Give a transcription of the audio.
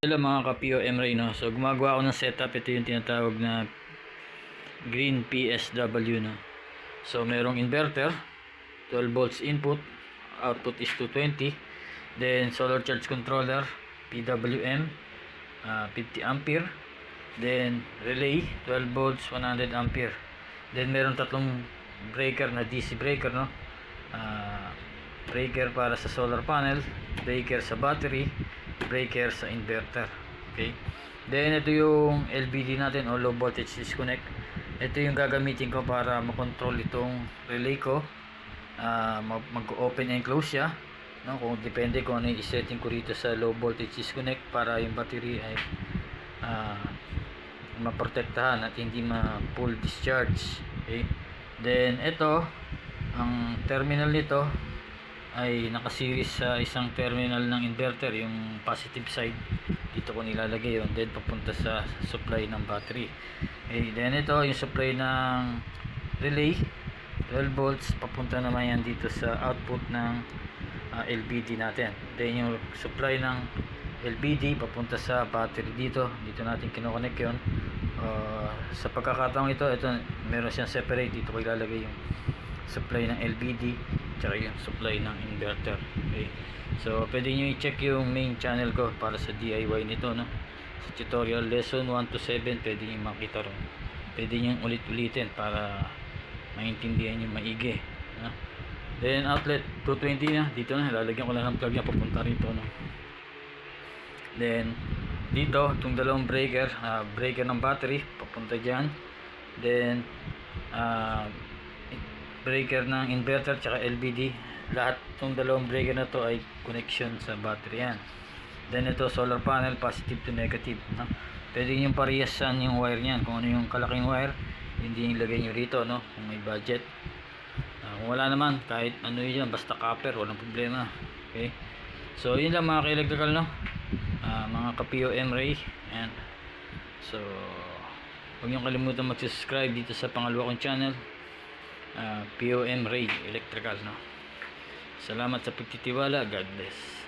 Hello mga ka-POM Ray, no? So gumagawa ako ng setup. Ito yung tinatawag na green PSW, no? So merong inverter, 12 volts input, output is 220. Then solar charge controller, PWM, 50 ampere. Then relay, 12 volts, 100 ampere. Then meron tatlong breaker na DC breaker, no? Breaker para sa solar panel, breaker sa battery, breaker sa inverter. Okay, then ito yung LVD natin o low voltage disconnect. Ito yung gagamitin ko para makontrol itong relay ko. Mag-open and close siya, no? Kung depende kung ano yung isetting ko rito sa low voltage disconnect para yung battery ay maprotektahan at hindi ma-full discharge. Okay, then ito ang terminal nito ay nakasiris sa isang terminal ng inverter, yung positive side dito ko nilalagay yun, then papunta sa supply ng battery. Okay, then ito yung supply ng relay, 12 volts, papunta naman yan dito sa output ng LVD natin. Then yung supply ng LVD papunta sa battery dito natin kinoconnect yun. Sa pagkakataong ito meron siyang separate, dito ko ilalagay yung supply ng LVD tsaka yung supply ng inverter. Okay, so pwede nyo i-check yung main channel ko para sa DIY nito, no? Sa tutorial lesson 1 to 7 pwede nyo makita ron. Pwede nyo ulit-ulitin para maintindihan nyo maigi, no? Then outlet 220 na dito, na lalagyan ko lang ng plug na papunta rito, no? Then dito itong dalawang breaker, breaker ng battery papunta dyan. Then breaker ng inverter tsaka LVD, lahat itong dalawang breaker na to ay connection sa battery yan. Then ito solar panel, positive to negative, no? Pwede nyo pariyasan yung wire nyan, kung ano yung kalaking wire hindi yung ilagay nyo rito, no? Kung may budget. Kung wala naman, kahit ano yun, basta copper, walang problema. Okay, so yun lang mga ka-electrical, no? Mga ka-POM Ray. And so huwag nyo kalimutan mag-subscribe dito sa pangalawa kong channel, POM Ray Electrical, no? Salamat sa pagtitiwala. God bless.